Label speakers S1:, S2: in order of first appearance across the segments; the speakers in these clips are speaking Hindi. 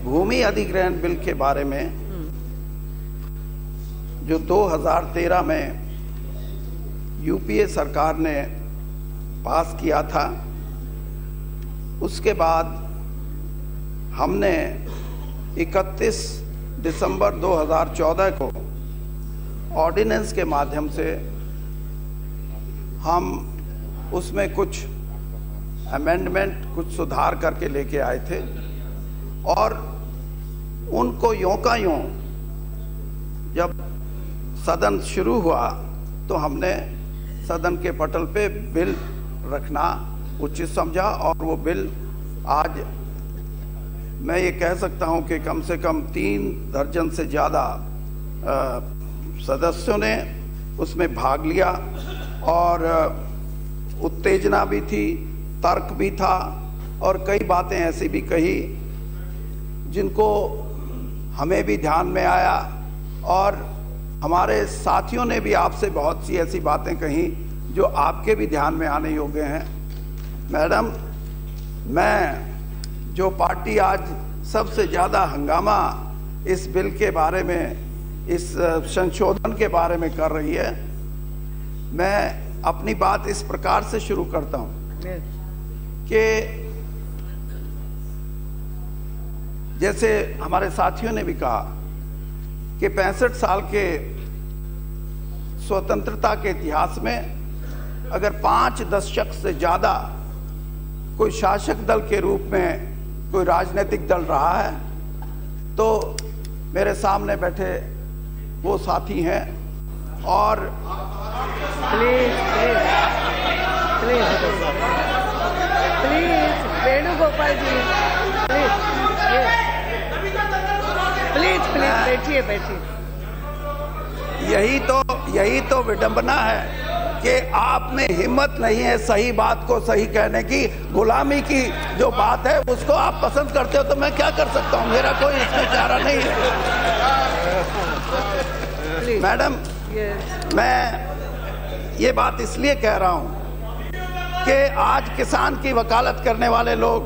S1: भूमि अधिग्रहण बिल के बारे में जो 2013 में यूपीए सरकार ने पास किया था, उसके बाद हमने 31 दिसंबर 2014 को ऑर्डिनेंस के माध्यम से हम उसमें कुछ अमेंडमेंट, कुछ सुधार करके लेके आए थे और उनको यों का यों जब सदन शुरू हुआ तो हमने सदन के पटल पे बिल रखना उचित समझा और वो बिल आज मैं ये कह सकता हूँ कि कम से कम 3 दर्जन से ज़्यादा सदस्यों ने उसमें भाग लिया और उत्तेजना भी थी, तर्क भी था और कई बातें ऐसी भी कही जिनको हमें भी ध्यान में आया और हमारे साथियों ने भी आपसे बहुत सी ऐसी बातें कही जो आपके भी ध्यान में आने योग्य हैं। मैडम, मैं जो पार्टी आज सबसे ज़्यादा हंगामा इस बिल के बारे में, इस संशोधन के बारे में कर रही है, मैं अपनी बात इस प्रकार से शुरू करता हूं कि जैसे हमारे साथियों ने भी कहा कि 65 साल के स्वतंत्रता के इतिहास में अगर 5 दशक से ज्यादा कोई शासक दल के रूप में कोई राजनीतिक दल रहा है तो मेरे सामने बैठे वो साथी हैं और
S2: प्लीज वेणुगोपाल जी प्लीज बैठिए।
S1: यही तो विडंबना है कि आप में हिम्मत नहीं है सही बात को सही कहने की। गुलामी की जो बात है उसको आप पसंद करते हो तो मैं क्या कर सकता हूँ, मेरा कोई इसमें चारा नहीं है। मैडम, मैं ये बात इसलिए कह रहा हूं कि आज किसान की वकालत करने वाले लोग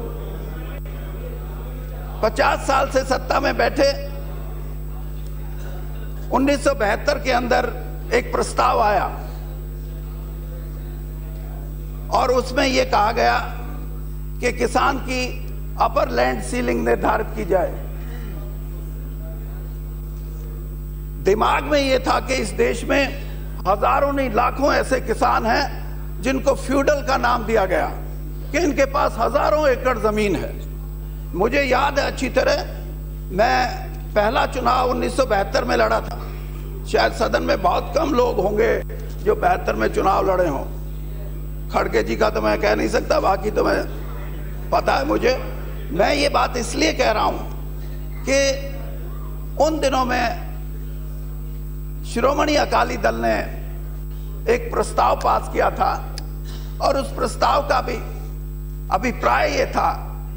S1: 50 साल से सत्ता में बैठे। 1972 के अंदर एक प्रस्ताव आया और उसमें यह कहा गया कि किसान की अपर लैंड सीलिंग निर्धारित की जाए। दिमाग में यह था कि इस देश में हजारों नहीं लाखों ऐसे किसान हैं जिनको फ्यूडल का नाम दिया गया कि इनके पास हजारों एकड़ जमीन है। मुझे याद है अच्छी तरह, मैं पहला चुनाव 1972 में लड़ा था। शायद सदन में बहुत कम लोग होंगे जो 72 में चुनाव लड़े हों। खड़गे जी का तो मैं कह नहीं सकता, बाकी तो मैं पता है मुझे। मैं ये बात इसलिए कह रहा हूं कि उन दिनों में शिरोमणि अकाली दल ने एक प्रस्ताव पास किया था और उस प्रस्ताव का भी अभिप्राय यह था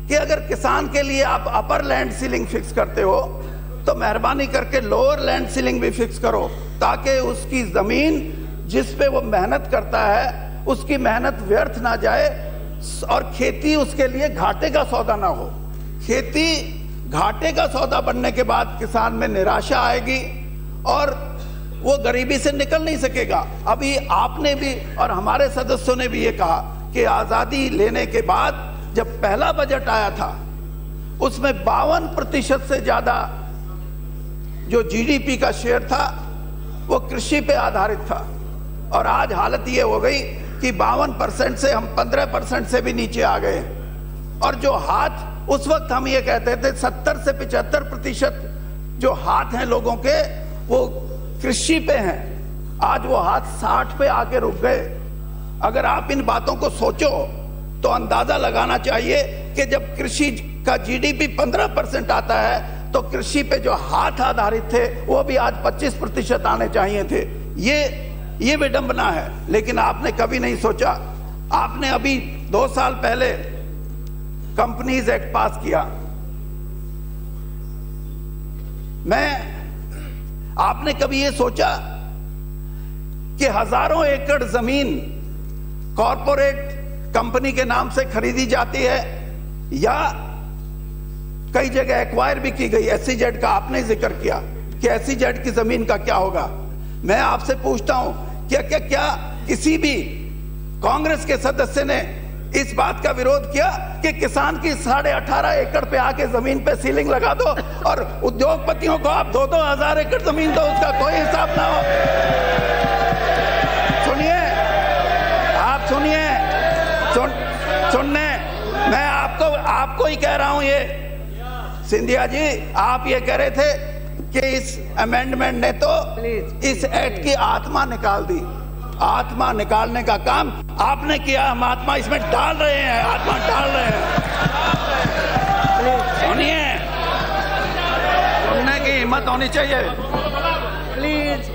S1: कि अगर किसान के लिए आप अपर लैंड सीलिंग फिक्स करते हो तो मेहरबानी करके लोअर लैंड सीलिंग भी फिक्स करो, ताकि उसकी जमीन जिस पे वो मेहनत करता है उसकी मेहनत व्यर्थ ना जाए और खेती उसके लिए घाटे का सौदा ना हो। खेती घाटे का सौदा बनने के बाद किसान में निराशा आएगी और वो गरीबी से निकल नहीं सकेगा। अभी आपने भी और हमारे सदस्यों ने भी ये कहा कि आजादी लेने के बाद जब पहला बजट आया था उसमें 52% से ज्यादा जो जीडीपी का शेयर था वो कृषि पे आधारित था और आज हालत ये हो गई कि 52% से हम 15% से भी नीचे आ गए। और जो हाथ उस वक्त हम ये कहते थे 70 से 75% जो हाथ हैं लोगों के वो कृषि पे हैं, आज वो हाथ 60 पे आके रुक गए। अगर आप इन बातों को सोचो तो अंदाजा लगाना चाहिए कि जब कृषि का जीडीपी 15% आता है तो कृषि पे जो हाथ आधारित थे वो भी आज 25% आने चाहिए थे। ये विडंबना है। लेकिन आपने कभी नहीं सोचा। आपने अभी 2 साल पहले कंपनीज एक्ट पास किया। आपने कभी ये सोचा कि हजारों एकड़ जमीन कॉरपोरेट कंपनी के नाम से खरीदी जाती है या कई जगह एक्वायर भी की गई। SEZ का आपने जिक्र किया कि SEZ की जमीन का क्या होगा। मैं आपसे पूछता हूं क्या क्या क्या किसी भी कांग्रेस के सदस्य ने इस बात का विरोध किया कि किसान की 18.5 एकड़ पे आके जमीन पे सीलिंग लगा दो और उद्योगपतियों को आप 2-2 हजार एकड़ जमीन दो, उसका कोई हिसाब ना हो। सुनिए, आप सुनिए, सुनने मैं आपको ही कह रहा हूं। ये सिंधिया जी, आप ये कह रहे थे कि इस अमेंडमेंट ने तो इस एक्ट की आत्मा निकाल दी। आत्मा निकालने का काम आपने किया, हम आत्मा इसमें डाल रहे हैं, आत्मा डाल रहे हैं। सुनिए, सुनने की हिम्मत होनी चाहिए।
S2: प्लीज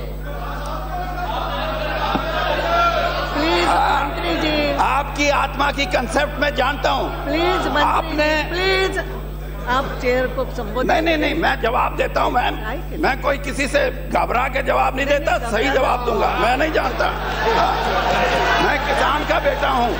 S2: प्लीज मंत्री जी,
S1: आपकी आत्मा की कंसेप्ट मैं जानता हूं।
S2: प्लीज
S1: आपने
S2: प्लीज आप चेयर को संबोधित।
S1: नहीं, मैं जवाब देता हूं मैम। मैं कोई किसी से घबरा के जवाब नहीं देता, सही जवाब दूंगा। मैं नहीं जानता, मैं किसान का बेटा हूं।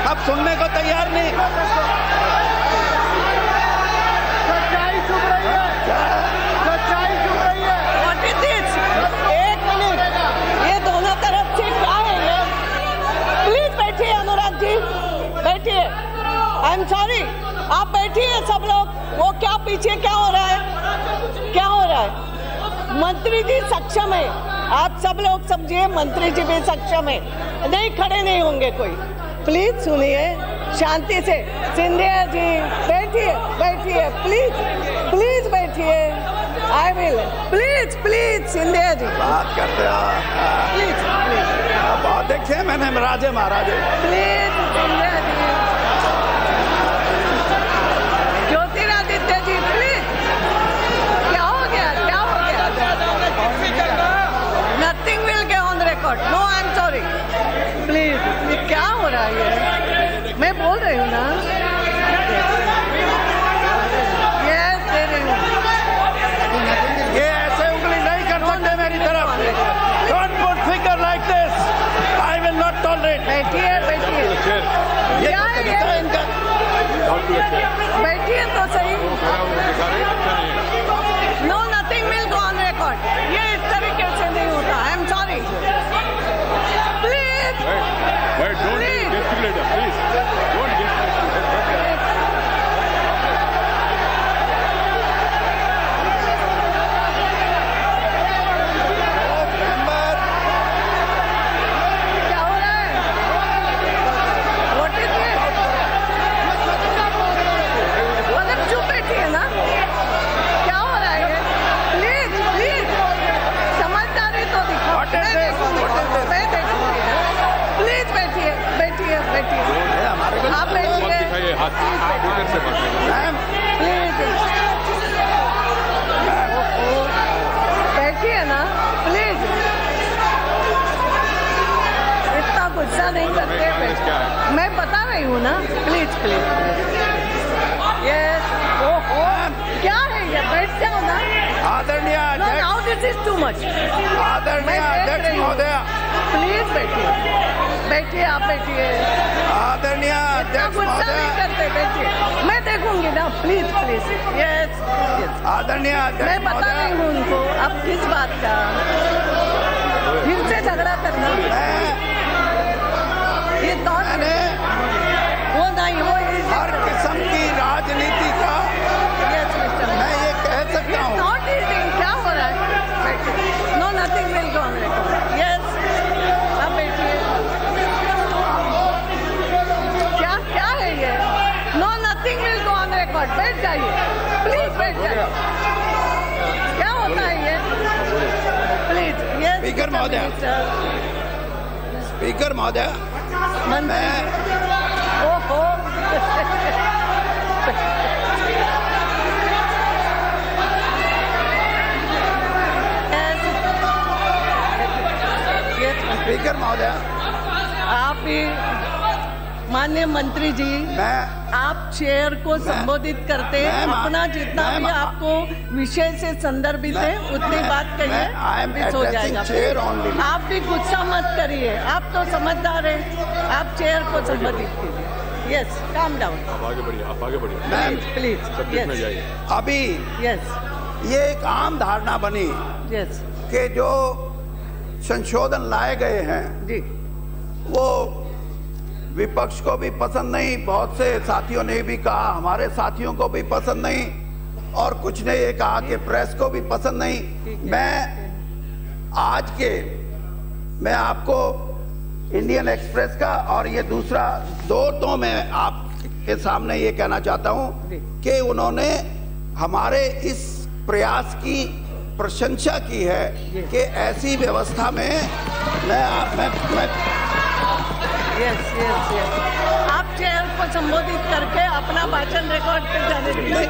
S1: अब सुनने को तैयार नहीं।
S2: सच्चाई छुप रही है, सच्चाई छुप रही है। What is this? एक मिनट, ये दोनों तरफ से क्या है ये? प्लीज बैठिए अनुराग जी, बैठिए। आई एम सॉरी, आप बैठिए सब लोग। वो क्या पीछे क्या हो रहा है, क्या हो रहा है? मंत्री जी सक्षम है, आप सब लोग समझिए, मंत्री जी भी सक्षम है, नहीं खड़े नहीं होंगे कोई। प्लीज सुनिए शांति से। सिंधिया जी बैठिए, बैठिए, प्लीज प्लीज बैठिए। I will, please please Scindia ji
S1: बात करते हो,
S2: प्लीज प्लीज।
S1: अब देखिए, मैंने राजे महाराजे।
S2: Please Scindia ji, Jyotiraditya ji please. क्या हो गया, क्या हो गया? Nothing will get on record. No, I am sorry. Please, क्या हो रहा है? मैं बोल रही हूँ ना, यस दे रही हूँ।
S1: ये ऐसे उंगली नहीं कर सकते मेरी तरफ। Don't put finger like this. I will not tolerate.
S2: बैठिए, बैठिए। क्या है ये? बैठिए तो सही। No, nothing will go on record. ये इस तरीके से नहीं होता। I am sorry. Please
S3: Wait, don't gesticulate, please. Don't gesticulate.
S2: क्या हो रहा है? What is it? मतलब चुप बैठिए ना, क्या हो रहा है? प्लीज प्लीज, समझदारी तो दिखाओ। मैं देखूंगी। प्लीज बैठिए, बैठिए, बैठिए। आप बैठिए, प्लीज बैठिए ना, प्लीज। इतना गुस्सा नहीं करते। मैं बता रही हूँ ना, प्लीज प्लीज। यस, ओहो, क्या है ये? बैठ जाओ ना।
S1: आदरणीय
S2: now this is too much.
S1: आदरणीय अध्यक्ष महोदय,
S2: प्लीज बैठिए, बैठिए, आप बैठिए।
S1: आदरणीय अध्यक्ष
S2: गुस्सा नहीं
S1: महोदय,
S2: करते, बैठिए। मैं देखूंगी ना, प्लीज प्लीज। यस,
S1: आदरणीय अध्यक्ष
S2: मैं बता
S1: महोदय,
S2: रही हूँ उनको। अब किस बात का फिर से झगड़ा करना? ये कौन है? वो नहीं, वो
S1: हर किस्म की राजनीति का
S2: यस मिस्टर,
S1: मैं ये कह सकता हूँ।
S2: Not eating. क्या हो रहा है? No, nothing will go on record. Yes, आप बैठिए। क्या क्या है ये? No, nothing will go on record. बैठ जाइए, प्लीज बैठ जाइए। क्या होता है ये? प्लीज। यस
S1: स्पीकर महोदय, स्पीकर महोदय, मैं
S2: ओहो
S1: महोदय,
S2: आप भी माननीय मंत्री जी, आप चेयर को संबोधित करते, अपना जितना भी आपको विषय से संदर्भित है उतनी बात कहिए, हो जाएगा। आप भी गुस्सा मत करिए, आप तो समझदार हैं, आप चेयर को संबोधित कीजिए। Yes, calm down.
S3: आप आगे बढ़िए, आप आगे बढ़िए।
S1: Ma'am
S2: please.
S3: यस, जाइए।
S1: अभी
S2: यस,
S1: ये एक आम धारणा बनी
S2: यस
S1: कि जो संशोधन लाए गए हैं
S2: जी,
S1: वो विपक्ष को भी पसंद नहीं, बहुत से साथियों ने भी कहा हमारे साथियों को भी पसंद नहीं, और कुछ ने ये कहा कि प्रेस को भी पसंद नहीं। मैं आपको इंडियन एक्सप्रेस का और ये दूसरा तो मैं आपके सामने ये कहना चाहता हूं कि उन्होंने हमारे इस प्रयास की प्रशंसा की है कि ऐसी व्यवस्था में
S2: यस, आप चेयर को संबोधित करके अपना भाषण रिकॉर्ड पे जाने दीजिए।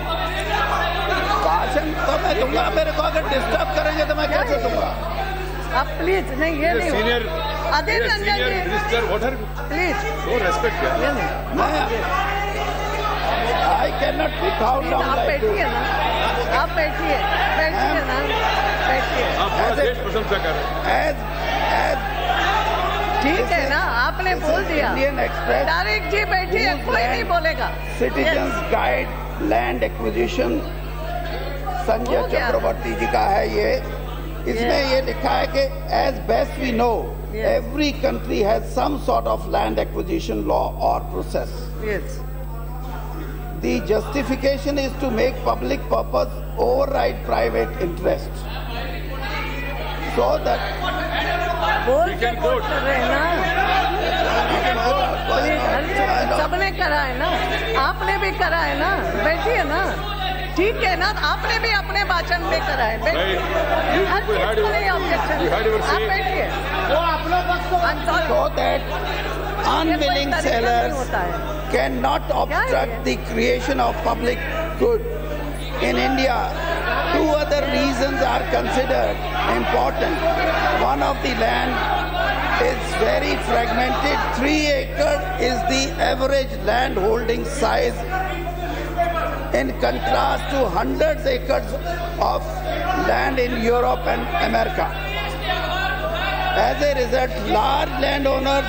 S1: भाषण तो मैं दूंगा, मेरे को अगर डिस्टर्ब करेंगे तो मैं कैसे दूंगा?
S2: आप प्लीज नहीं, ये नहीं
S3: senior
S2: Adhir Ranjan ji
S3: minister, what
S2: please,
S3: so respect
S2: ये नहीं।
S1: I can not be found down.
S2: आप बैठिए ना, आप बैठिए ना, बैठिए।
S3: आप पूरा देश प्रशंसा कर रहे हैं।
S2: ठीक है ना, आपने बोल दिया।
S1: इंडियन एक्सप्रेस,
S2: तारिक जी बैठिए, कोई नहीं बोलेगा।
S1: Citizens guide land acquisition, Sanjay Chakraborty ji का है ये। इसमें ये लिखा है कि as best we know every country has some sort of land acquisition law और process. The justification is to make public purpose override private interest, so that
S2: बोल के कोट कर रहे हैं ना, सबने करा है ना, आपने भी करा है ना, बैठिए ना, ठीक है ना, आपने भी अपने भाषण में करा है, हर चीज को नहीं ऑब्जेक्शन, आप बैठिए।
S1: so that unwilling sellers cannot obstruct the creation of public good. In India, two other reasons are considered important. One of the land is very fragmented. 3 acres is the average land holding size in contrast to hundreds acres of land in Europe and America. As a result, large landowners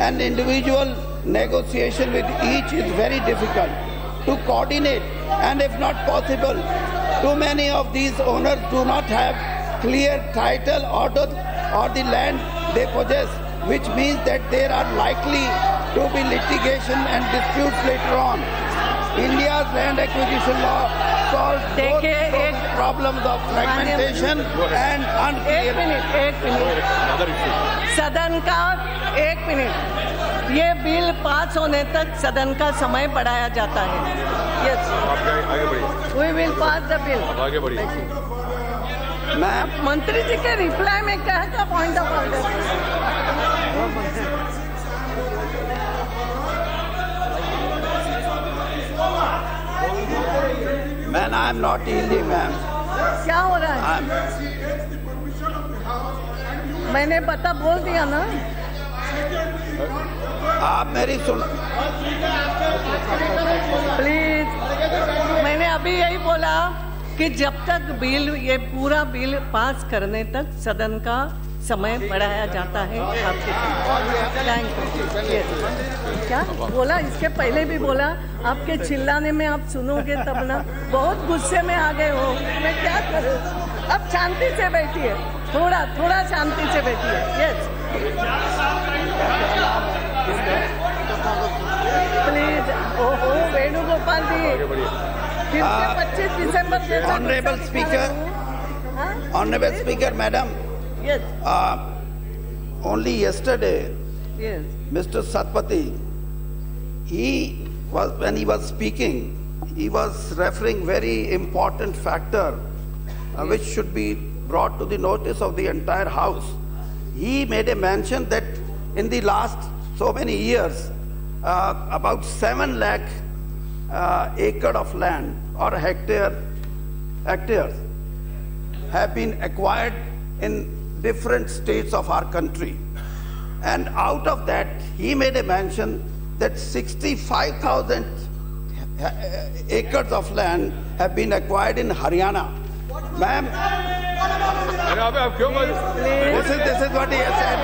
S1: and individual negotiation with each is very difficult to coordinate, and if not possible, too many of these owners do not have clear title or the land they possess, which means that there are likely to be litigation and disputes later on. India's land acquisition law solves both problems of fragmentation and unclear.
S2: एक मिनट सदन का 1 मिनट, ये बिल पास होने तक सदन का समय बढ़ाया जाता है। यस,
S3: आगे बढ़िए।
S2: We will pass the bill.
S3: आगे बढ़िए।
S1: मैं
S2: मंत्री जी के रिप्लाई में क्या था point of order?
S1: Man, I am not yielding, ma'am.
S2: क्या हो रहा है? मैंने पता बोल दिया ना।
S1: आप मेरी सुन,
S2: प्लीज, मैंने अभी यही बोला कि जब तक बिल, ये पूरा बिल पास करने तक सदन का समय बढ़ाया जाता है। आपके क्या बोला, इसके पहले भी बोला, आपके चिल्लाने में आप सुनोगे तब ना, बहुत गुस्से में आ गए हो, मैं क्या करूं? अब शांति से बैठिए, थोड़ा शांति से बैठिए। Yes please. ओहो वेणुगोपाल जी, फिर से 25 दिसंबर से
S1: Honorable Speaker, Madam.
S2: Yes.
S1: Only yesterday,
S2: Yes.
S1: Mr. Satpathy, when he was speaking, he was referring very important factor which should be brought to the notice of the entire House. He made a mention that in the last so many years, about 7 lakh acre of land or hectares have been acquired in different states of our country. And out of that, he made a mention that 65,000 acres of land have been acquired in Haryana. Ma'am, this is what he has said.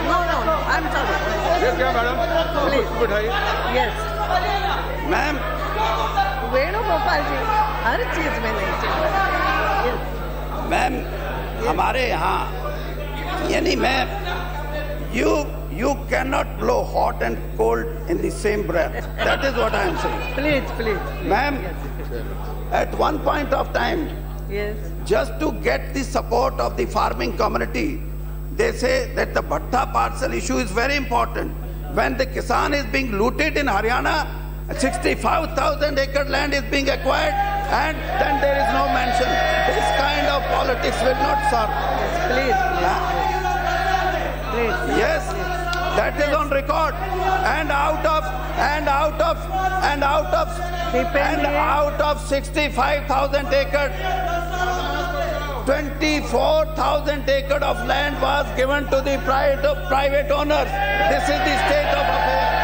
S2: No, I'm sorry. Please. Yes.
S1: Ma'am,
S2: Venugopal जी हर चीज में नहीं चल
S1: मैम हमारे यहाँ यानी ma'am you cannot blow hot and cold in the same breath. That is what I am saying.
S2: Please.
S1: Ma'am, at one point of time,
S2: yes,
S1: just to get the support of the farming community, they say that the Bhatta parcel issue is very important. When the Kisan is being looted in Haryana, 65,000 acre land is being acquired, and then there is no mention. This kind of politics will not serve.
S2: Please.
S1: Yes, that is on record. And out of 65,000 acres, 24,000 acres of land was given to the private owners. This is the state of affairs.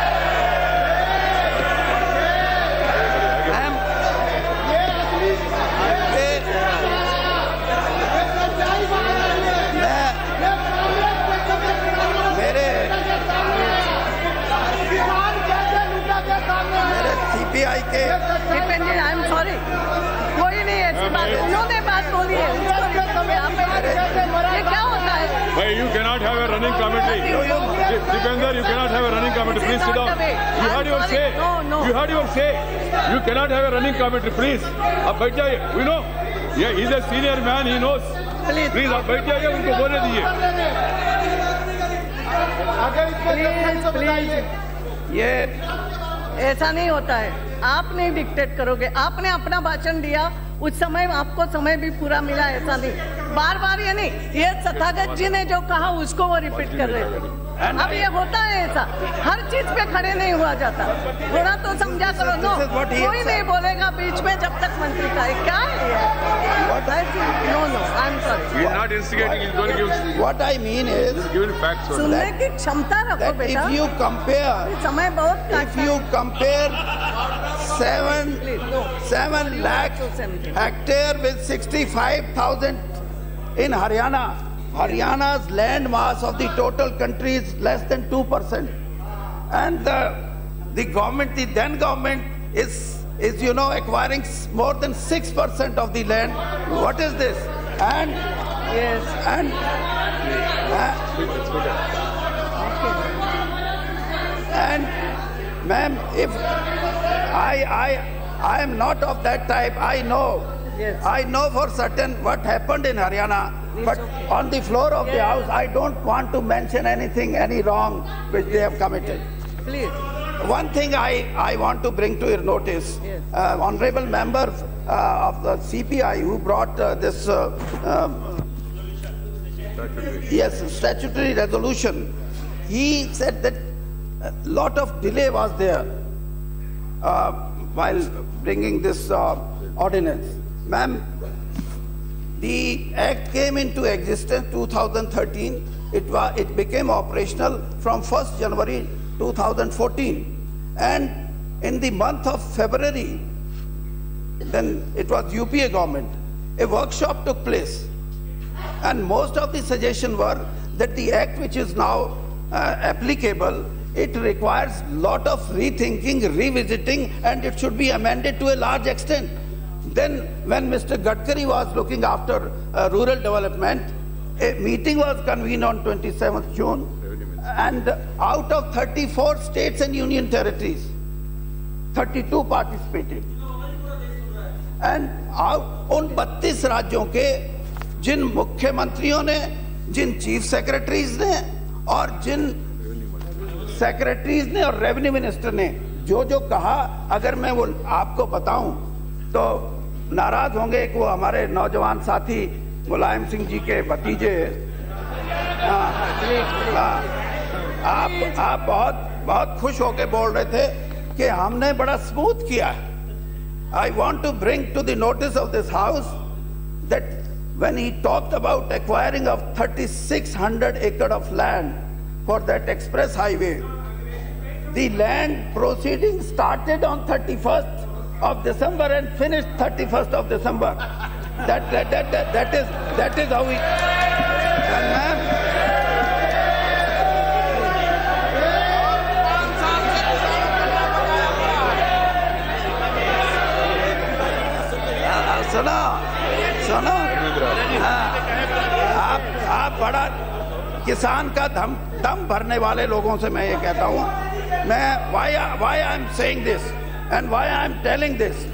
S1: CPI के
S2: डिपेंडेंट आई एम सॉरी कोई नहीं ऐसी बात उन्होंने बात बोली है ये क्या होता है
S3: भाई you cannot have a running committee. Dipender, you cannot have a running committee. Please sit down. You had your say. You had your say. You cannot have a running committee. Please. आप बैठ जाइए. We know. Yeah, he's a senior man. He knows. Please आप बैठ जाइए. उनको बोलने दीजिए.
S1: ये
S2: ऐसा नहीं होता है आप नहीं डिक्टेट करोगे आपने अपना भाषण दिया उस समय आपको समय भी पूरा मिला ऐसा नहीं बार बार ये नहीं ये तथागत जी ने जो कहा उसको वो रिपीट कर रहे थे अब ये होता है ऐसा हर चीज पे खड़े नहीं हुआ जाता थोड़ा तो समझा करो नो कोई नहीं बोलेगा बीच में जब तक मंत्री का है क्या है no I am sorry
S3: He is not instigating. He's going to give.
S1: What I mean is
S3: Giving facts.
S2: सुनने की क्षमता रखो बेटा
S1: if you compare 7 lakh hectare with 65,000 in Haryana. Haryana's land mass of the total country is less than 2%, and the government, the then government, is acquiring more than 6% of the land. What is this? And
S2: yes,
S1: and ma'am, if I am not of that type, I know.
S2: Yes.
S1: I know for certain what happened in Haryana, but on the floor of the house, I don't want to mention any wrong which they have committed.
S2: please.
S1: One thing I want to bring to your notice,
S2: yes.
S1: Honorable member of the CPI who brought this statutory resolution, he said that a lot of delay was there while bringing this ordinance. Ma'am, the act came into existence 2013. It became operational from 1st January 2014. And in the month of February, then it was UPA government, a workshop took place. And most of the suggestions were that the act which is now applicable, it requires a lot of rethinking, revisiting, and it should be amended to a large extent. Then when Mr. Gadkari was looking after rural development, a meeting was convened on 27th June, and out of 34 states and union territories, 32 participated. And उन 32 राज्यों के जिन मुख्यमंत्रियों ने, जिन चीफ सेक्रेटरीज ने और जिन सेक्रेटरीज ने और रेवेन्यू मिनिस्टर ने जो कहा, अगर मैं वो आपको बताऊं तो नाराज होंगे कि वो हमारे नौजवान साथी मुलायम सिंह जी के भतीजे। आप बहुत खुश होके बोल रहे थे कि हमने बड़ा स्मूथ किया। I want to bring to the notice of this house that when he talked about acquiring of 3,600 acres of land for that express highway, the land proceeding started on 31st of December and finished 31st of December. That is how we. And ma'am, सुनो, आप बड़ा किसान का दम भरने वाले लोगों से मैं ये कहता हूँ, मैं why I am saying this and why I am telling this.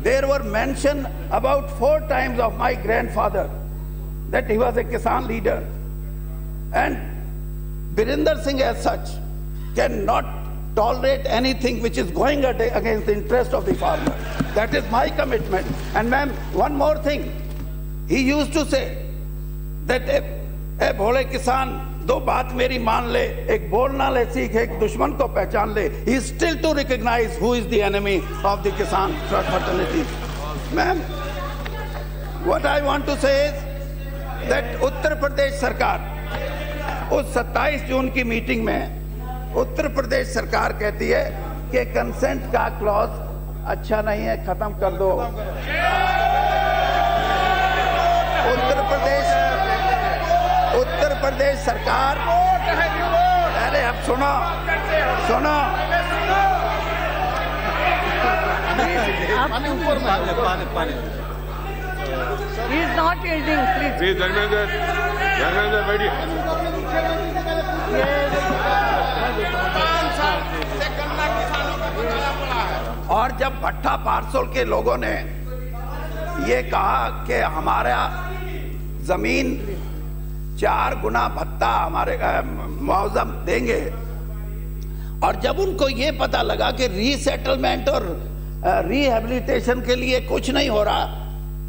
S1: There were mention about 4 times of my grandfather that he was a Kisan leader, and Birinder Singh as such cannot tolerate anything which is going against the interest of the farmer. That is my commitment. And ma'am, one more thing. He used to say that ए भोले किसान दो बात मेरी मान ले, एक बोलना ले सीख, एक दुश्मन को पहचान ले. He is still to recognize who is the enemy of the Kisan fraternity. Ma'am, what I want to say is that Uttar Pradesh सरकार उस 27 जून की मीटिंग में उत्तर प्रदेश सरकार कहती है कि कंसेंट का क्लॉज अच्छा नहीं है, खत्म कर दो. उत्तर प्रदेश सरकार, अरे अब सुनो,
S2: He is not yielding, please.
S3: Please, Dharmendra, बैठिए.
S1: और जब भट्टा पार्सल के लोगों ने ये कहा कि हमारा जमीन 4 गुना भत्ता हमारे मुआवजा देंगे, और जब उनको ये पता लगा कि रीसेटलमेंट और रिहेबिलिटेशन के लिए कुछ नहीं हो रहा,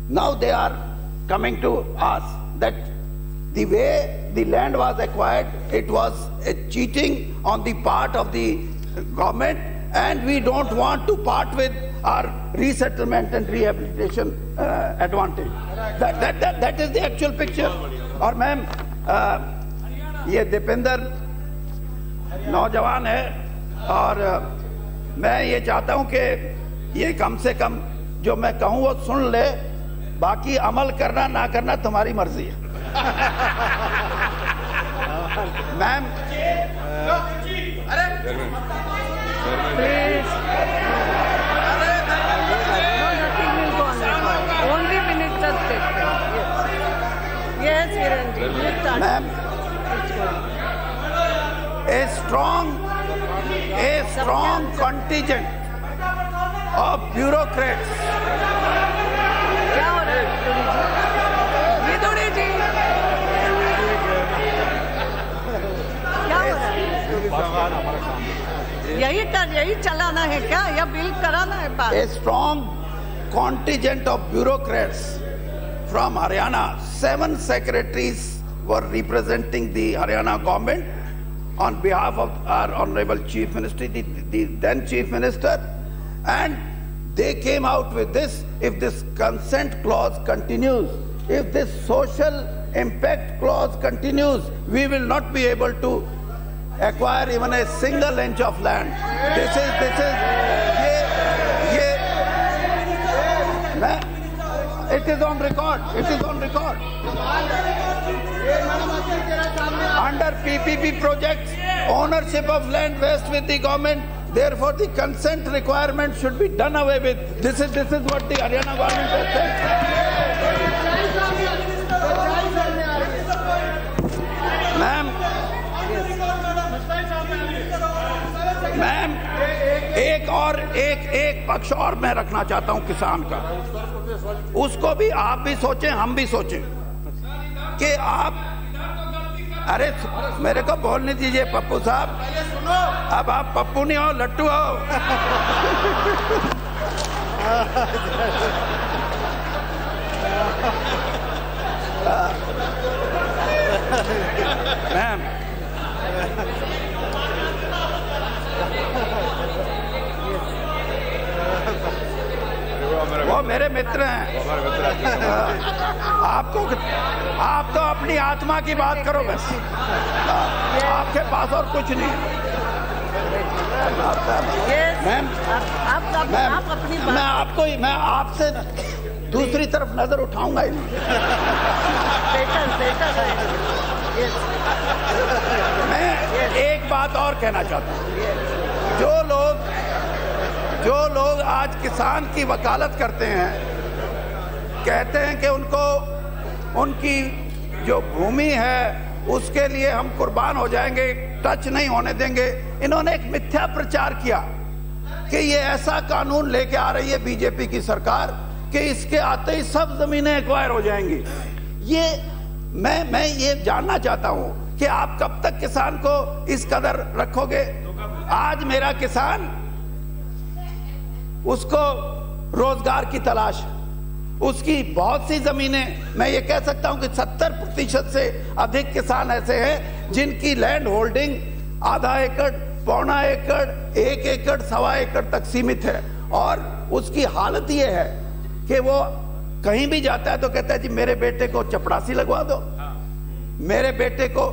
S1: now they are coming to us that the way the land was acquired, it was a cheating on the part of the government, and we don't want to part with our resettlement and rehabilitation advantage. That is the actual picture. और मैम, ये दीपेंद्र नौजवान है, और मैं ये चाहता हूँ कि ये कम से कम जो मैं कहूँ वो सुन ले, बाकी अमल करना ना करना तुम्हारी मर्जी है. Ma'am,
S2: Please. No, nothing will go on record. Only minister statement. Yes, Virenji.
S1: Ma'am, a strong contingent of bureaucrats.
S2: क्या हो रहा है? विदुरी जी, क्या हो रहा है? यही चलाना है क्या, या बिल कराना है पास?
S1: A strong contingent of bureaucrats from Haryana, 7 secretaries were representing the Haryana government on behalf of our Honorable Chief Minister, the then Chief Minister, and they came out with this: if this consent clause continues, if this social impact clause continues, we will not be able to acquire even a single inch of land. This is it is on record. It is on record. Under PPP projects, ownership of land vests with the government. Therefore, the consent requirement should be done away with. This is what the Haryana government has said. Ma'am, एक पक्ष और मैं रखना चाहता हूं किसान का. उसको भी आप भी सोचें, हम भी सोचें कि आप, अरे मेरे को बोलने दीजिए पप्पू साहब. अब आप पप्पू नहीं हो, लट्टू हो. मैम, वो मेरे मित्र हैं। आप तो अपनी आत्मा की बात करो बस, आपके पास और कुछ नहीं। मैं आपसे दूसरी तरफ नजर उठाऊंगा ही नहीं। मैं एक बात और कहना चाहता हूँ, जो लोग आज किसान की वकालत करते हैं, कहते हैं कि उनकी जो भूमि है उसके लिए हम कुर्बान हो जाएंगे, टच नहीं होने देंगे। इन्होंने एक मिथ्या प्रचार किया कि ये ऐसा कानून लेके आ रही है बीजेपी की सरकार कि इसके आते ही सब जमीनें एक्वायर हो जाएंगी। ये मैं ये जानना चाहता हूं कि आप कब तक किसान को इस कदर रखोगे। आज मेरा किसान, उसको रोजगार की तलाश, उसकी बहुत सी जमीनें, मैं ये कह सकता हूं कि 70% से अधिक किसान ऐसे हैं जिनकी लैंड होल्डिंग आधा एकड़, पौना एकड़, 1 एकड़, 1.25 एकड़ तक सीमित है। और उसकी हालत ये है कि वो कहीं भी जाता है तो कहता है जी मेरे बेटे को चपरासी लगवा दो, मेरे बेटे को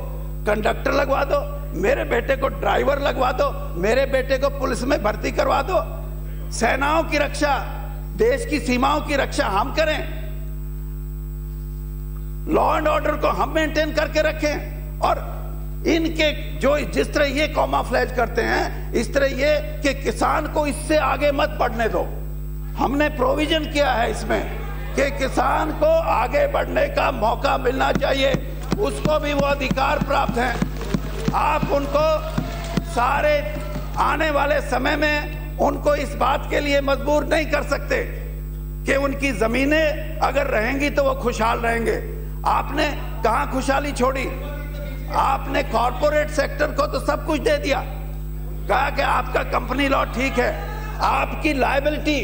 S1: कंडक्टर लगवा दो, मेरे बेटे को ड्राइवर लगवा दो, मेरे बेटे को पुलिस में भर्ती करवा दो। सेनाओं की रक्षा, देश की सीमाओं की रक्षा हम करें, लॉ एंड ऑर्डर को हम मेंटेन करके रखें। और इनके जो जिस तरह ये कॉमा फ्लैज करते हैं, इस तरह ये कि किसान को इससे आगे मत बढ़ने दो। हमने प्रोविजन किया है इसमें कि किसान को आगे बढ़ने का मौका मिलना चाहिए, उसको भी वो अधिकार प्राप्त हैं। आप उनको सारे आने वाले समय में उनको इस बात के लिए मजबूर नहीं कर सकते कि उनकी जमीनें अगर रहेंगी तो वो खुशहाल रहेंगे। आपने कहां खुशहाली छोड़ी? आपने कॉरपोरेट सेक्टर को तो सब कुछ दे दिया, कहा कि आपका कंपनी लॉ ठीक है, आपकी लायबिलिटी,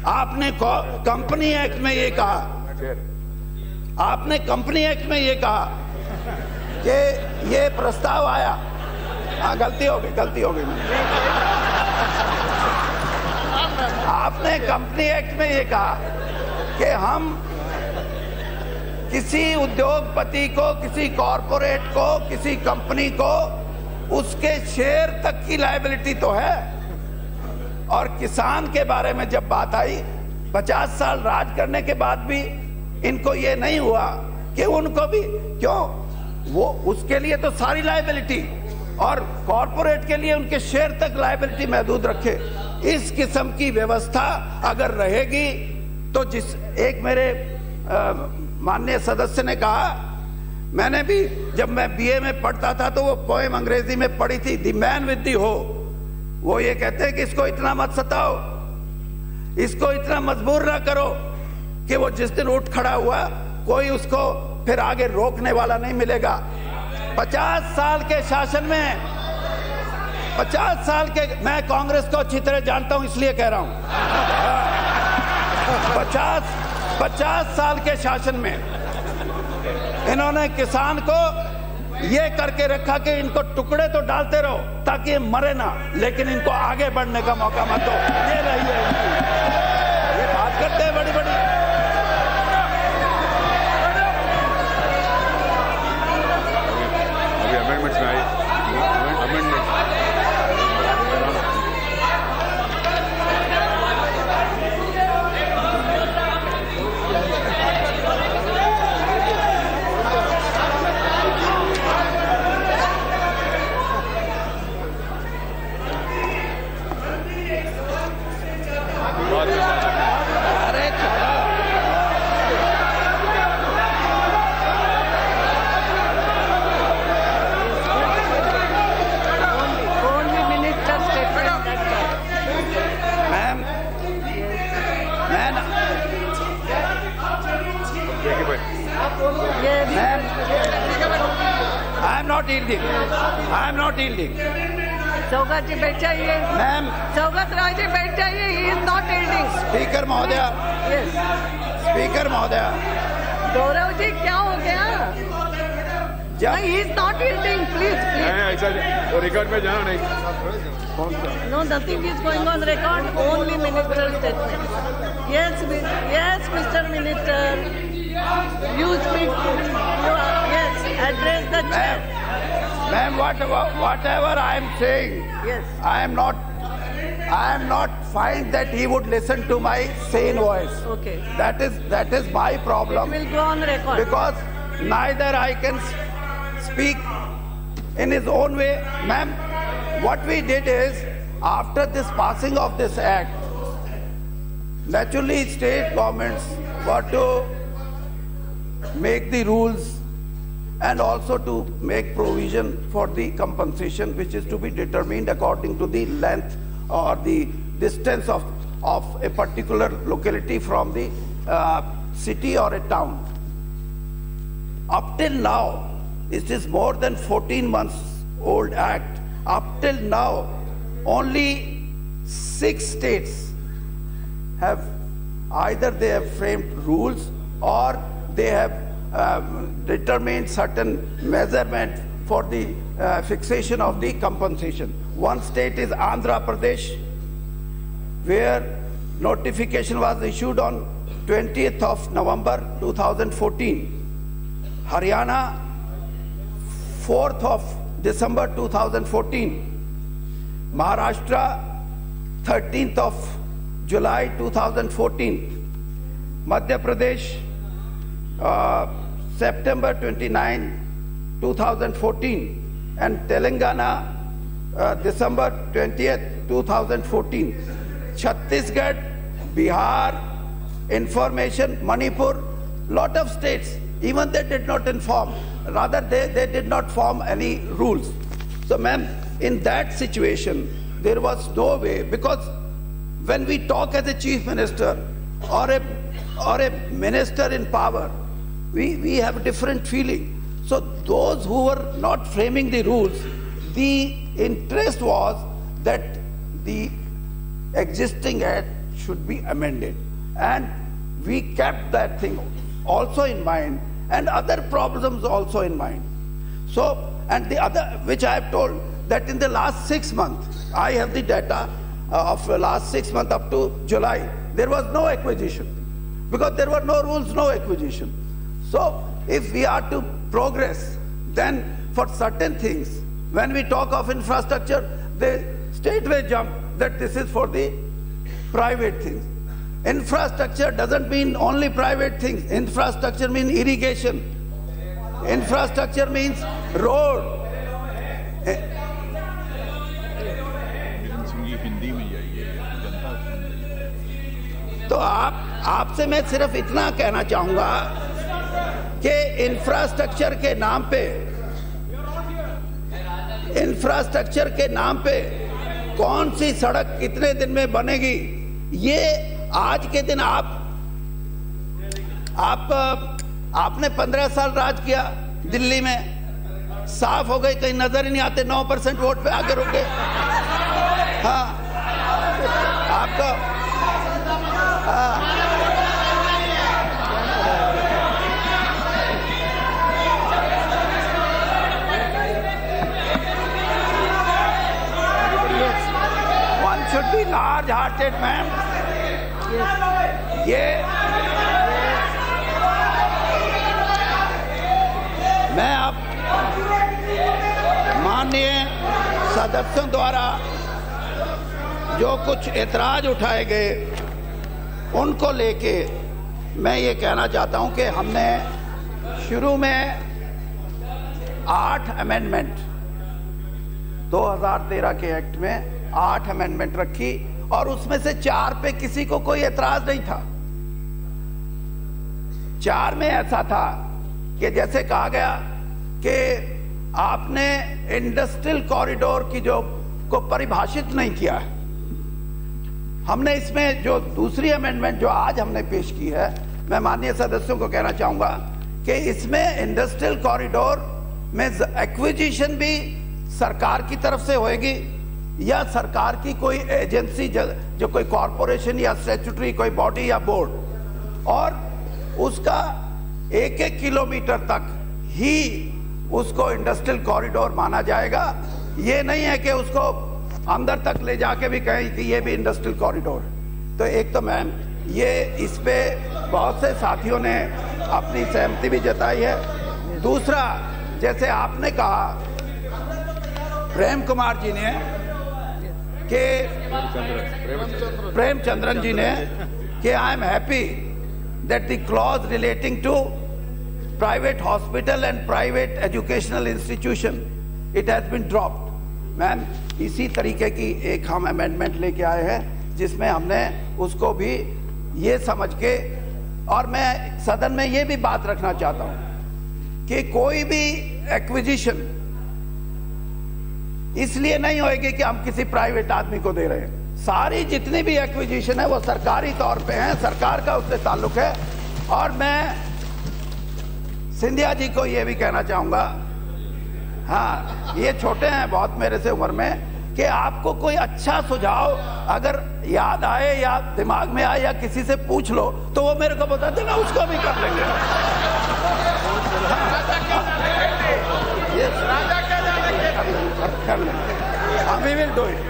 S1: आपने कंपनी एक्ट में ये कहा, आपने कंपनी एक्ट में ये कहा कि ये प्रस्ताव आया। गलती हो गई आपने कंपनी एक्ट में ये कहा कि हम किसी उद्योगपति को, किसी कॉरपोरेट को, किसी कंपनी को उसके शेयर तक की लायबिलिटी तो है। और किसान के बारे में जब बात आई, 50 साल राज करने के बाद भी इनको ये नहीं हुआ कि उनको भी, क्यों, वो उसके लिए तो सारी लायबिलिटी और कॉरपोरेट के लिए उनके शेयर तक लायबिलिटी महदूद रखे। इस किस्म की व्यवस्था अगर रहेगी तो एक मेरे माननीय सदस्य ने कहा, मैंने भी जब मैं बीए में पढ़ता था तो वो पोएम अंग्रेजी में पढ़ी थी, द मैन विद द हो। वो ये कहते हैं कि इसको इतना मत सताओ, इसको इतना मजबूर ना करो कि वो जिस दिन उठ खड़ा हुआ कोई उसको फिर आगे रोकने वाला नहीं मिलेगा। 50 साल के शासन में, 50 साल के, मैं कांग्रेस को अच्छी तरह जानता हूं इसलिए कह रहा हूं, 50 साल के शासन में इन्होंने किसान को ये करके रखा कि इनको टुकड़े तो डालते रहो ताकि ये मरे ना, लेकिन इनको आगे बढ़ने का मौका मत दो। ये रही है इनकी, ये बात करते हैं बड़ी बड़ी।
S3: अभी अमेंडमेंट्स में आई, अमेंडमेंट
S2: सौगत जी बैठ जाइए।
S1: मैम,
S2: सौगत राय जी बैठ जाइए। He is not yielding.
S1: Speaker महोदया, स्पीकर महोदया,
S2: गौरव जी क्या हो गया?
S1: जब
S2: he is not yielding, please.
S3: ऐसा रिकॉर्ड में जाना नहीं.
S2: No, nothing is going on record. Only minister statement. Yes, Mr. Minister. You speak. Yes, address the chair.
S1: Ma'am, whatever I am saying,
S2: Yes.
S1: I am not find that he would listen to my sane voice.
S2: Okay.
S1: That is my problem.
S2: It will go on record.
S1: Because neither I can speak in his own way. Ma'am, what we did is, after this passing of this act, naturally state governments were to make the rules and also to make provision for the compensation, which is to be determined according to the length or the distance of a particular locality from the city or a town. Up till now, it is more than 14 months old act. Up till now, only 6 states have either they have framed rules or they have determined certain measurement for the fixation of the compensation. One state is Andhra Pradesh, where notification was issued on 20th of November 2014. Haryana, 4th of December 2014. Maharashtra, 13th of July 2014. Madhya Pradesh, September 29, 2014. And Telangana, December 20th, 2014. Chhattisgarh, Bihar, information, Manipur, lot of states, even they did not inform. Rather, they did not form any rules. So, ma'am, in that situation, there was no way, because when we talk as a chief minister or a minister in power, we have a different feeling. So those who were not framing the rules, the interest was that the existing act should be amended. And we kept that thing also in mind, and other problems also in mind. So, and the other, which I have told, that in the last 6 months, I have the data of the last 6 months up to July, there was no acquisition. Because there were no rules, no acquisition. So, if we are to progress, then for certain things, when we talk of infrastructure, they straightway jump that this is for the private things. Infrastructure doesn't mean only private things. Infrastructure means irrigation. Infrastructure means road. तो आपसे मैं सिर्फ इतना कहना चाहूंगा कि इंफ्रास्ट्रक्चर के नाम पे कौन सी सड़क कितने दिन में बनेगी, ये आज के दिन आपने 15 साल राज किया दिल्ली में, साफ हो गई, कहीं नजर ही नहीं आते, 9% वोट पे आगे रुक गए. हाँ, आपको one should be large-hearted, ma'am. ये मैं अब माननीय सदस्यों द्वारा जो कुछ एतराज उठाए गए उनको लेके मैं ये कहना चाहता हूं कि हमने शुरू में 8 अमेंडमेंट 2013 के एक्ट में 8 अमेंडमेंट रखी और उसमें से 4 पे किसी को कोई एतराज नहीं था. 4 में ऐसा था कि जैसे कहा गया कि आपने इंडस्ट्रियल कॉरिडोर की जो को परिभाषित नहीं किया है. हमने इसमें जो दूसरी अमेंडमेंट जो आज हमने पेश की है, मैं माननीय सदस्यों को कहना चाहूंगा कि इसमें इंडस्ट्रियल कॉरिडोर में एक्विजिशन भी सरकार की तरफ से होएगी या सरकार की कोई एजेंसी जो कोई कॉरपोरेशन या स्टैट्यूटरी कोई बॉडी या बोर्ड, और उसका 1-1 किलोमीटर तक ही उसको इंडस्ट्रियल कॉरिडोर माना जाएगा। ये नहीं है कि उसको अंदर तक ले जाके भी कहें कि ये भी इंडस्ट्रियल कॉरिडोर है। तो एक तो मैम ये इस पे बहुत से साथियों ने अपनी सहमति भी जताई है। दूसरा, जैसे आपने कहा प्रेम कुमार जी ने कि प्रेमचंद्रन जी ने कि I am happy that the clause relating to private hospital and private educational institution it has been dropped. Ma'am इसी तरीके की एक हम अमेंडमेंट लेके आए हैं जिसमें हमने उसको भी ये समझ के, और मैं सदन में ये भी बात रखना चाहता हूं कि कोई भी एक्विजिशन इसलिए नहीं होगी कि हम किसी प्राइवेट आदमी को दे रहे हैं। सारी जितनी भी एक्विजिशन है वो सरकारी तौर पे है, सरकार का उससे ताल्लुक है। और मैं सिंधिया जी को ये भी कहना चाहूंगा, हाँ ये छोटे हैं बहुत मेरे से उम्र में, कि आपको कोई अच्छा सुझाव अगर याद आए या दिमाग में आए या किसी से पूछ लो तो वो मेरे को बता देना, उसको भी कर लेंगे। कर लेंगे, we will do it.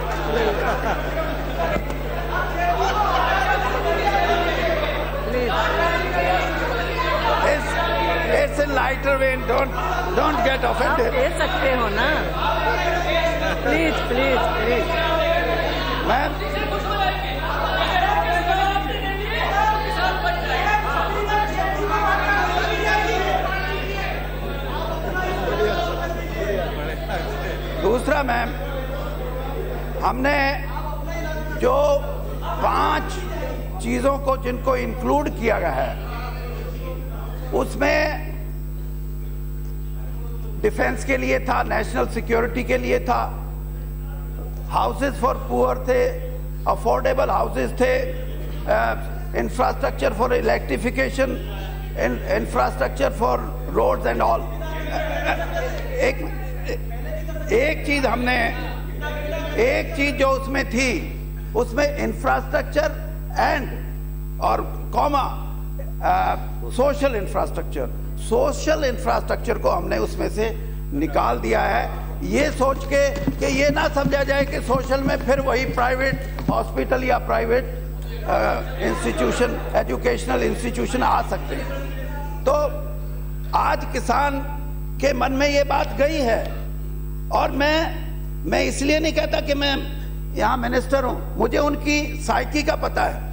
S1: It's in lighter vein. Don't get offended.
S2: आप दे सकते हो ना, प्लीज प्लीज प्लीज।
S1: मैम दूसरा, मैम हमने जो 5 चीजों को जिनको इंक्लूड किया गया है उसमें डिफेंस के लिए था, नेशनल सिक्योरिटी के लिए था, हाउसेस फॉर पुअर थे, अफोर्डेबल हाउसेस थे, infrastructure for electrification, infrastructure for roads and all. एक चीज जो उसमें थी, उसमें इंफ्रास्ट्रक्चर एंड और कॉमा सोशल इंफ्रास्ट्रक्चर को हमने उसमें से निकाल दिया है, ये सोच के कि ये ना समझा जाए कि सोशल में फिर वही प्राइवेट हॉस्पिटल या प्राइवेट इंस्टीट्यूशन, एजुकेशनल इंस्टीट्यूशन आ सकते हैं। तो आज किसान के मन में ये बात गई है, और मैं इसलिए नहीं कहता कि मैं यहां मिनिस्टर हूं, मुझे उनकी साइकी का पता है,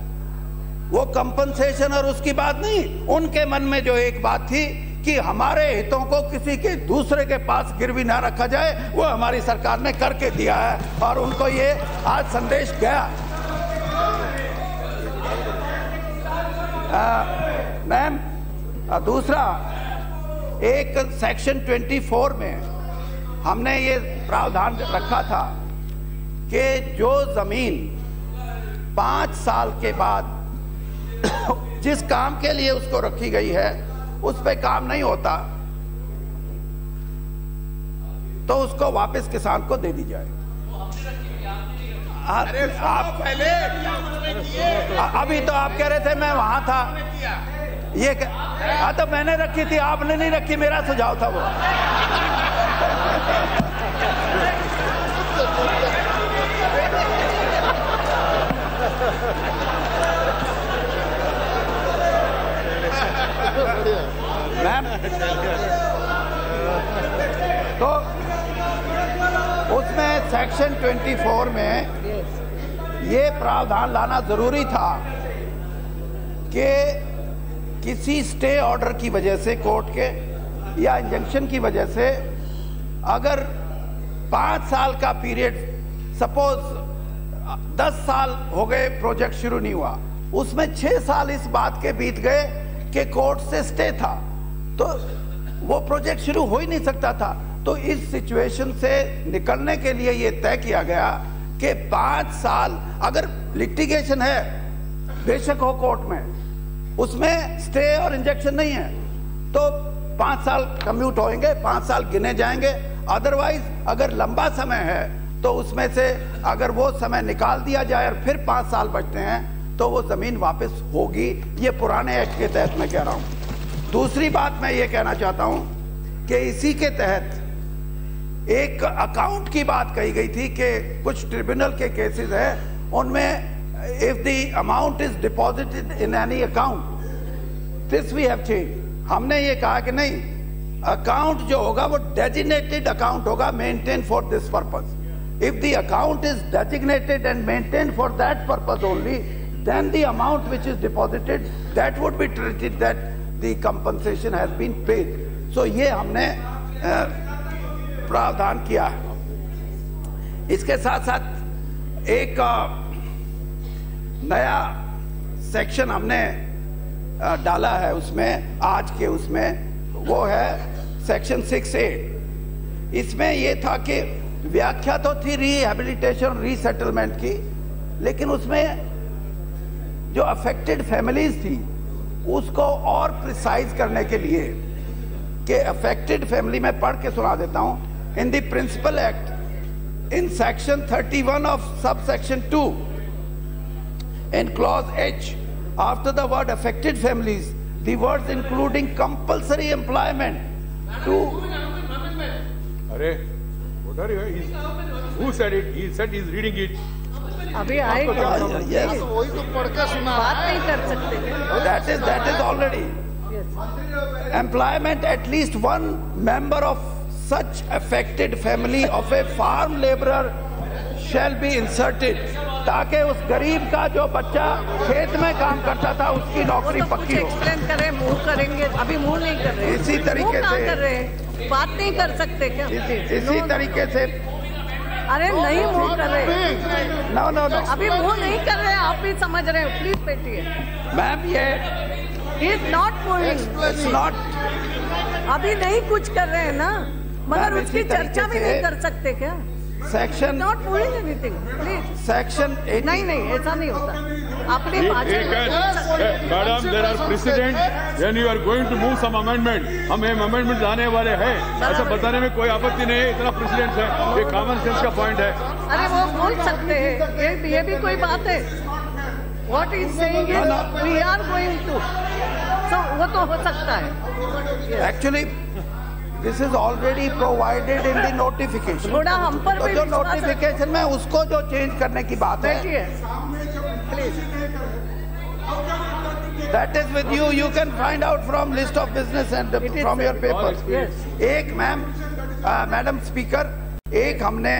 S1: वो कंपनसेशन और उसकी बात नहीं, उनके मन में जो एक बात थी कि हमारे हितों को किसी के दूसरे के पास गिरवी ना रखा जाए, वो हमारी सरकार ने करके दिया है और उनको ये आज संदेश गया। मैम दूसरा, एक सेक्शन 24 में हमने ये प्रावधान रखा था कि जो जमीन 5 साल के बाद जिस काम के लिए उसको रखी गई है उस पे काम नहीं होता तो उसको वापस किसान को दे दी जाए। आप पहले अभी तो आप कह रहे थे मैं वहां था, ये तो मैंने रखी थी, आपने नहीं रखी, मेरा सुझाव था वो। मैम तो उसमें सेक्शन 24 में ये प्रावधान लाना जरूरी था कि किसी स्टे ऑर्डर की वजह से, कोर्ट के या इंजंक्शन की वजह से, अगर 5 साल का पीरियड, सपोज 10 साल हो गए प्रोजेक्ट शुरू नहीं हुआ, उसमें 6 साल इस बात के बीत गए कि कोर्ट से स्टे था, तो वो प्रोजेक्ट शुरू हो ही नहीं सकता था। तो इस सिचुएशन से निकलने के लिए ये तय किया गया कि 5 साल, अगर लिटिगेशन है बेशक हो कोर्ट में, उसमें स्टे और इंजेक्शन नहीं है तो 5 साल कम्यूट होंगे, 5 साल गिने जाएंगे। अदरवाइज अगर लंबा समय है तो उसमें से अगर वो समय निकाल दिया जाए और फिर 5 साल बचते हैं तो वो जमीन वापस होगी। ये पुराने एक्ट के तहत मैं कह रहा हूं। दूसरी बात मैं ये कहना चाहता हूं कि इसी के तहत एक अकाउंट की बात कही गई थी कि कुछ ट्रिब्यूनल के केसेस है उनमें if the amount is deposited in any account, this we have change. हमने ये कहा कि नहीं, अकाउंट जो होगा वो डेजिग्नेटेड अकाउंट होगा, maintain for this purpose. If the account is designated and maintain for that purpose only, then the amount which is deposited that would be treated that the compensation has been paid. So ये हमने प्रावधान किया है। इसके साथ साथ एक नया सेक्शन हमने डाला है उसमें, आज के उसमें, वो है सेक्शन 6A। इसमें ये था कि व्याख्या तो थी रिहैबिलिटेशन रीसेटलमेंट की, लेकिन उसमें जो अफेक्टेड फैमिलीज थी उसको और प्रिसाइज करने के लिए कि अफेक्टेड फैमिली में पढ़ के सुना देता हूं। In the principal act in section 31 of sub section 2 in clause H after the word affected families the words including compulsory employment to.
S3: अरे what are you? Who said it? He said he's reading it.
S2: अभी आएगा,
S4: वही तो पढ़ के सुना,
S2: बात नहीं कर सकते।
S1: That is already employment at least one member of such affected family of a farm laborer shall be inserted, ताकि उस गरीब का जो बच्चा खेत में काम करता था उसकी नौकरी पक्की हो।
S2: एक्सप्लेन करें, मूव करेंगे, अभी मूव नहीं कर रहे।
S1: इसी तरीके से
S2: कर रहे हैं, बात नहीं कर सकते क्या?
S1: इसी तरीके से
S2: अरे नहीं मूव कर रहे,
S1: नो नो नो,
S2: अभी मूव नहीं कर रहे, आप भी समझ रहे हो, प्लीज बैठिए।
S1: मैम ये
S2: is not moving,
S1: it's not,
S2: अभी नहीं कुछ कर रहे हैं ना, मगर उसकी चर्चा भी नहीं कर सकते क्या?
S1: Section
S2: not moving anything, please.
S1: Section
S2: नहीं नहीं, ऐसा नहीं होता। आपने
S3: madam, there are precedent when you are going to move some amendment, हम अमेंडमेंट लाने वाले हैं, ऐसा बताने में कोई आपत्ति नहीं है, इतना प्रेसिडेंट है, ये कॉमन सेंस का पॉइंट है।
S2: अरे वो बोल सकते हैं, ये भी कोई बात है। What is saying is we are going to, so वो तो हो सकता है।
S1: Actually this is already provided in the notification.
S2: थोड़ा हम पर
S1: तो जो नोटिफिकेशन में उसको जो चेंज करने की बात है,
S2: please,
S1: that is with you, you can find out from list of business and from your papers. एक मैडम स्पीकर, एक हमने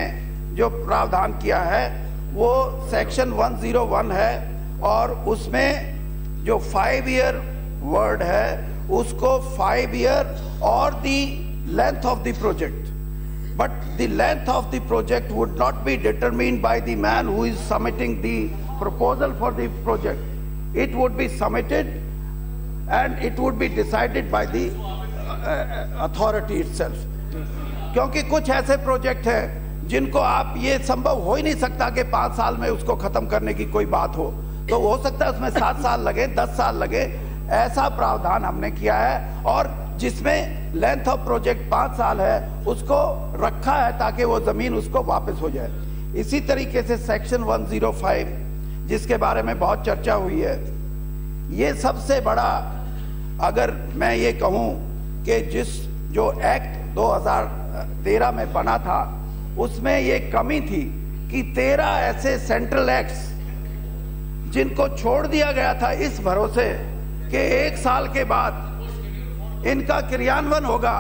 S1: जो प्रावधान किया है वो सेक्शन 101 है, और उसमें जो 5 ईयर वर्ड है उसको 5 ईयर और दी length of the project, but the length of the project would not be determined by the man who is submitting the proposal for the project. It would be submitted and it would be decided by the authority itself. क्योंकि कुछ ऐसे प्रोजेक्ट हैं जिनको आप, ये संभव हो ही नहीं सकता कि 5 साल में उसको खत्म करने की कोई बात हो, तो हो सकता है उसमें 7 साल लगे, 10 साल लगे, ऐसा प्रावधान हमने किया है। और जिसमें लेंथ ऑफ प्रोजेक्ट 5 साल है उसको रखा है ताकि वो जमीन उसको वापस हो जाए। इसी तरीके से सेक्शन 105 जिसके बारे में बहुत चर्चा हुई है, ये सबसे बड़ा, अगर मैं ये कहूं कि जो एक्ट 2013 में बना था उसमें ये कमी थी कि 13 ऐसे सेंट्रल एक्ट्स जिनको छोड़ दिया गया था इस भरोसे कि 1 साल के बाद इनका क्रियान्वयन होगा।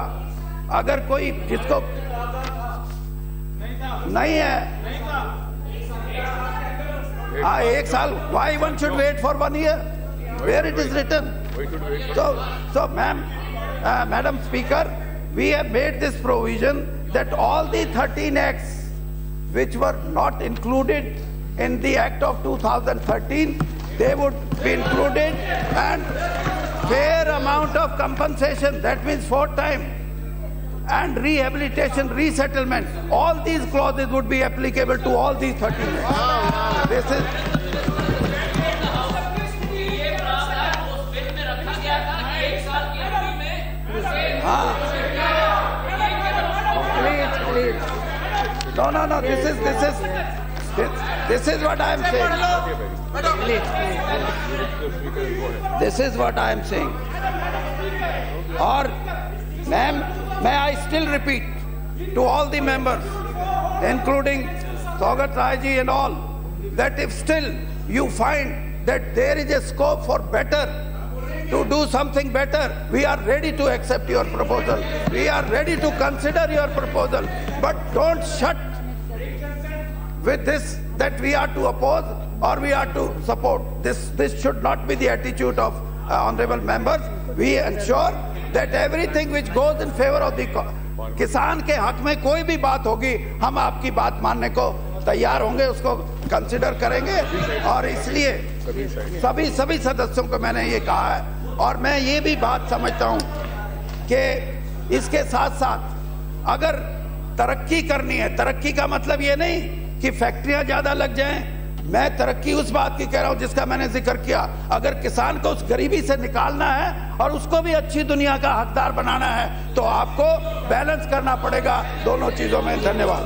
S1: अगर कोई जिसको नहीं है, 1 साल, why one should wait for 1 year where it is written? So Madam Speaker, we have made this provision that all the 13 acts which were not included in the Act of 2013, they would be included, and fair amount of compensation, that means 4 times, and rehabilitation, resettlement, all these clauses would be applicable to all these 13 acts. This is no, this is what I am saying. This is what I am saying. और ma'am May I still repeat to all the members, including Saugat Rai ji and all, that if still you find that there is a scope for better, to do something better, we are ready to accept your proposal. We are ready to consider your proposal. But don't shut with this that we are to oppose or we are to support. This should not be the attitude of honorable members. We ensure that everything which goes in favor of the किसान के हक में कोई भी बात होगी, हम आपकी बात मानने को तैयार होंगे, उसको कंसिडर करेंगे। और इसलिए सभी सदस्यों को मैंने ये कहा है। और मैं ये भी बात समझता हूँ कि इसके साथ साथ अगर तरक्की करनी है, तरक्की का मतलब ये नहीं कि फैक्ट्रियां ज्यादा लग जाएं, मैं तरक्की उस बात की कह रहा हूं जिसका मैंने जिक्र किया। अगर किसान को उस गरीबी से निकालना है और उसको भी अच्छी दुनिया का हकदार बनाना है तो आपको बैलेंस करना पड़ेगा दोनों चीजों में। धन्यवाद।